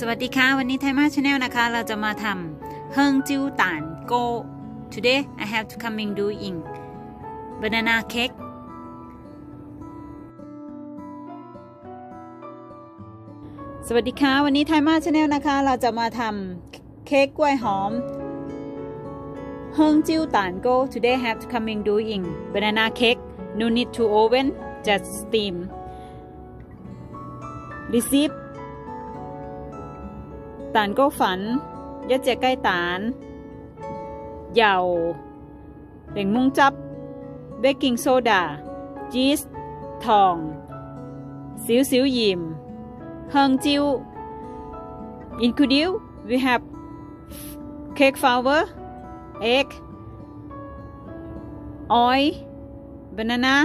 สวัสดีค่ะวันนี้ไทยมาชาแนลนะคะเราจะมาทำเฮิงจิ้วต่านโก Today I have to coming doing banana cake สวัสดีค่ะวันนี้ไทยมาชาแนลนะคะเราจะมาทำเค้กกล้วยหอมเฮิงจิ้วต่านโก Today I have to coming doing banana cake no need to oven just steam receipt ตานก็ฝันยัดเจใกล้ตานเหยาเหล่งมุ้งจับเบกกิ้งโซดาชีสทองสิวยิมเฮิงจิ้ว ingredient we have cake flour egg oil banana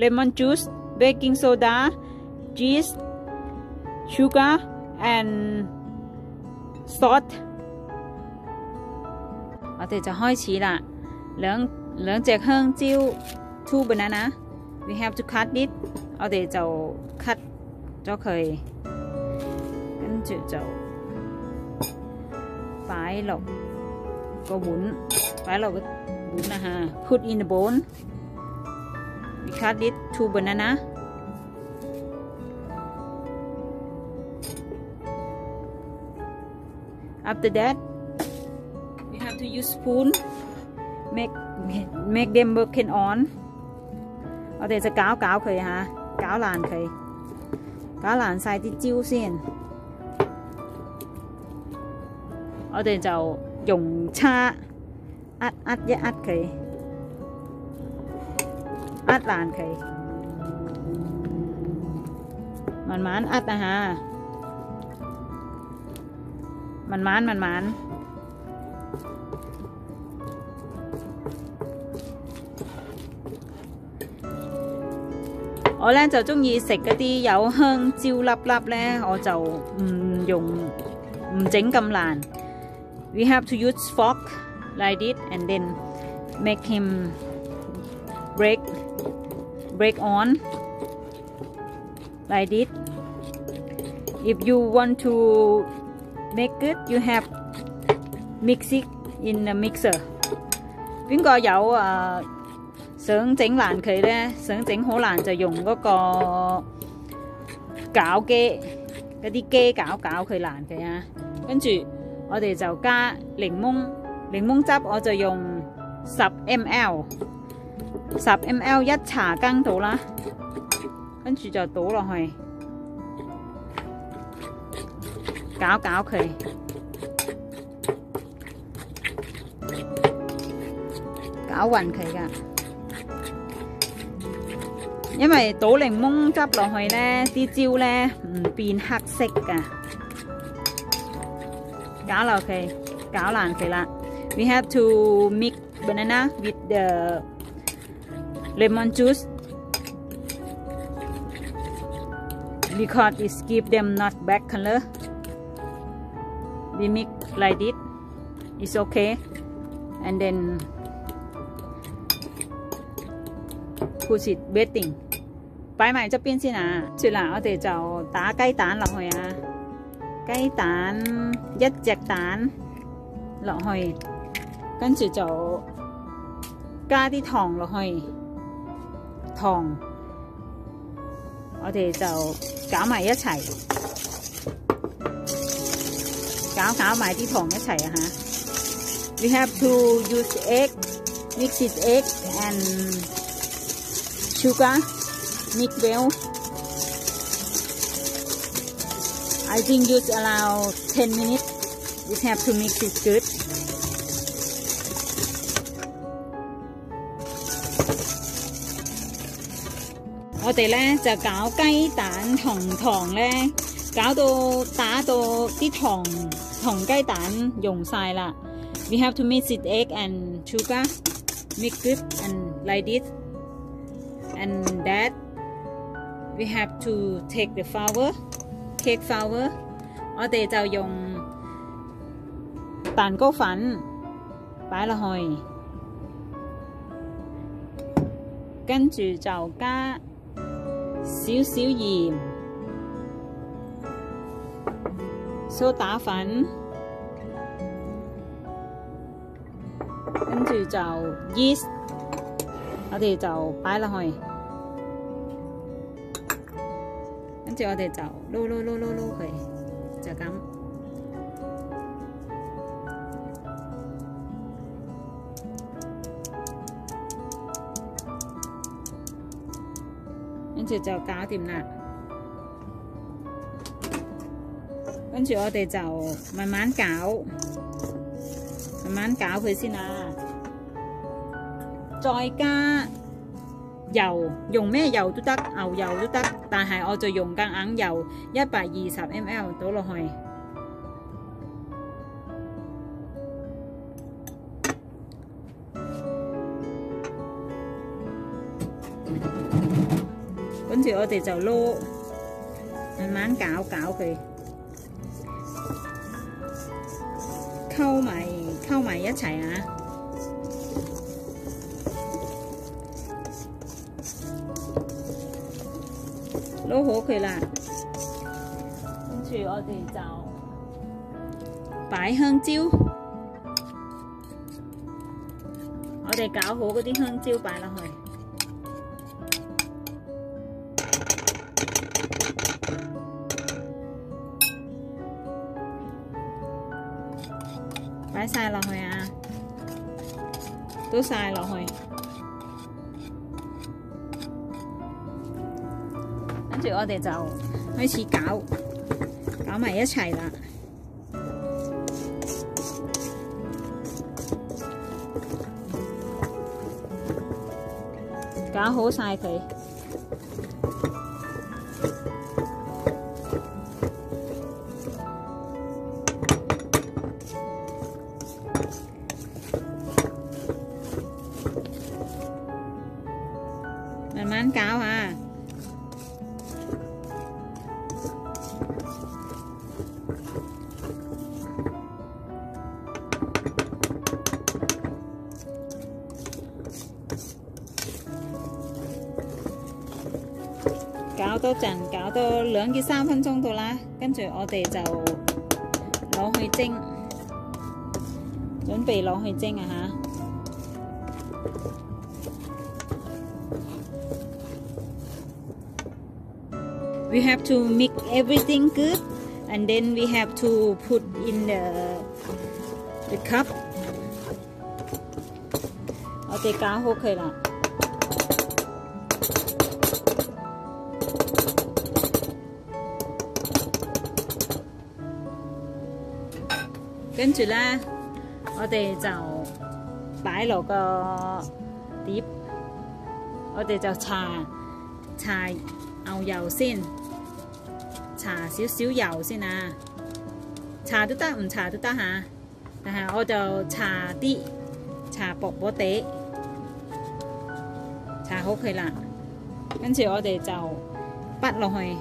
lemon juice baking soda cheese sugar and salt 我哋就開始啦，兩隻香蕉 two banana we have to cut it 我哋就 cut 咗佢，跟住就擺落個碗，擺落個碗啦嚇 put in the bowl we cut it two banana After that, we have to use spoon, make them working on. 我哋就攪佢嚇，攪爛佢，攪爛晒啲蕉先。我哋就用叉壓一壓佢，壓爛佢，慢慢壓啊嚇。慢慢我咧就中意食嗰啲有香蕉粒粒咧，我就唔整咁爛。We have to use fork like this and then make him break on like this. If you want to make it, you have mix it in a mixer. 邊個有想整爛佢咧？想整好爛就用嗰個攪機，嗰啲機攪佢爛佢啊！跟住我哋就加檸檬汁，我就用10 ml 一茶羹到啦，跟住就倒落去。攪佢，攪勻佢㗎。因為倒檸檬汁落去咧，啲蕉咧唔變黑色㗎。攪落佢，攪爛佢啦。We have to mix banana with the lemon juice because it gives them not black color.We mix like this. It's okay. And then put it waiting. 擺埋側邊先啊。接啦，我哋就打雞蛋落去啊。雞蛋一隻蛋落去，跟住就加啲糖落去。糖我哋就攪埋一齊。攪埋啲糖一齊啊嚇 We have to use egg, mix it egg and sugar, mix well. I think use around 10 minutes. We have to mix it good. 我哋咧就攪雞蛋同糖咧。搞到打到啲糖同雞蛋溶晒啦。We have to mix it egg and sugar, mix it and like this, and that we have to take the flour, cake flour. 我哋就用蛋糕粉擺落去，跟住就加少少鹽。蘇打粉，跟住就 yeast， 我哋就擺落去，跟住我哋就撈佢，就咁。跟住就搞掂啦。跟住我哋就慢慢攪，慢慢攪佢先啊。再加油，用咩油都得，牛油都得，但係我就用橄欖油120 ml 倒落去。跟住我哋就撈，慢慢攪佢，溝埋一齊啊！撈好佢啦，跟住我哋就擺香蕉，我哋攪好嗰啲香蕉擺落去。擺晒落去啊，倒晒落去，跟住我哋就開始攪埋一齊啦。攪好晒佢。慢慢攪下，攪多陣，攪多2至3分鐘到啦。跟住我哋就攞去蒸，準備攞去蒸啊吓。We have to mix everything good, and then we have to put in the cup. 我哋攪好佢啦。跟住咧，我哋就擺落個碟，我哋就搽牛油先。搽少少油先啊，搽都得，唔搽都得嚇。但係我就搽薄薄地，搽好佢啦。跟住我哋就滗落去，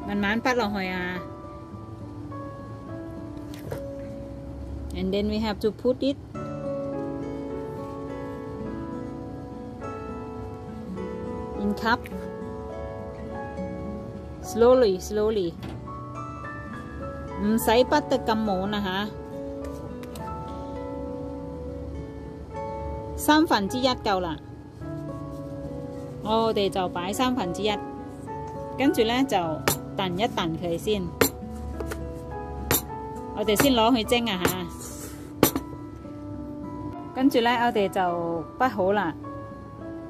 慢慢滗落去啊。And then we have to put it in cup. Slowly， 唔使滗得咁滿啊吓，1/3夠啦。我哋就擺1/3，跟住咧就燉一燉佢先。我哋先攞去蒸啊吓，跟住咧我哋就滗好啦。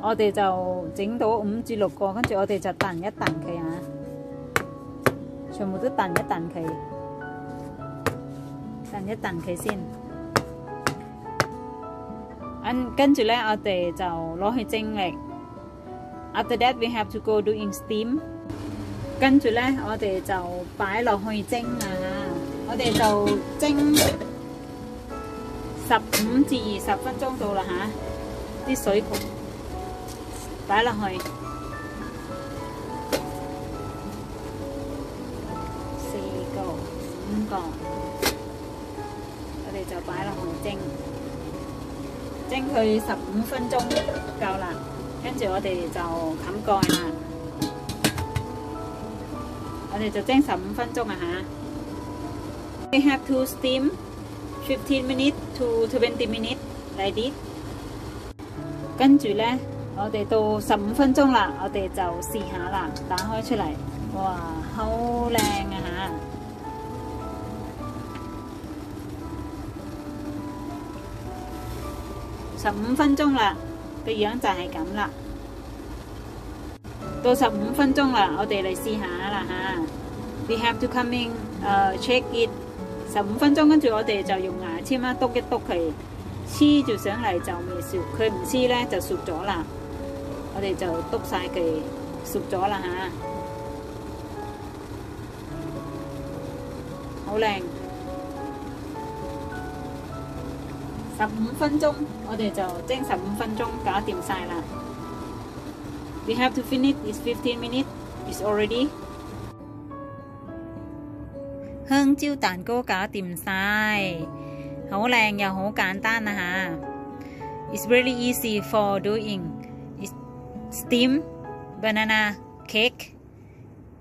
我哋就整到5至6個，跟住我哋就燉一燉佢啊。全部都燉一燉佢，燉一燉佢先。跟住咧，我哋就攞去蒸力。After that, we have to go doing steam。跟住咧，我哋就擺落去蒸啊！我哋就蒸15至20分鐘到啦吓，啲水擺落去。5個，我哋就擺落去蒸佢15分鐘夠啦。跟住我哋就冚蓋啦。我哋就蒸15分鐘啊嚇。We have to steam 15 minutes to 20 minutes like this。跟住咧，我哋到15分鐘啦，我哋就試下啦，打開出嚟，哇，好靚啊嚇！15分鐘啦，個樣就係咁啦。到15分鐘啦，我哋嚟試下啦嚇。We have to come in check it 15分鐘，跟住我哋就用牙籤啦，篤一篤佢，黐住上嚟就未熟，佢唔黐咧就熟咗啦。我哋就篤晒佢熟咗啦嚇，好靚。15分鐘，我哋就蒸15分鐘，搞掂晒啦。We have to finish is 15 minutes. It's already。香蕉蛋糕搞掂晒，好靚又好簡單啊嚇。It's really easy for doing. It's steamed banana cake.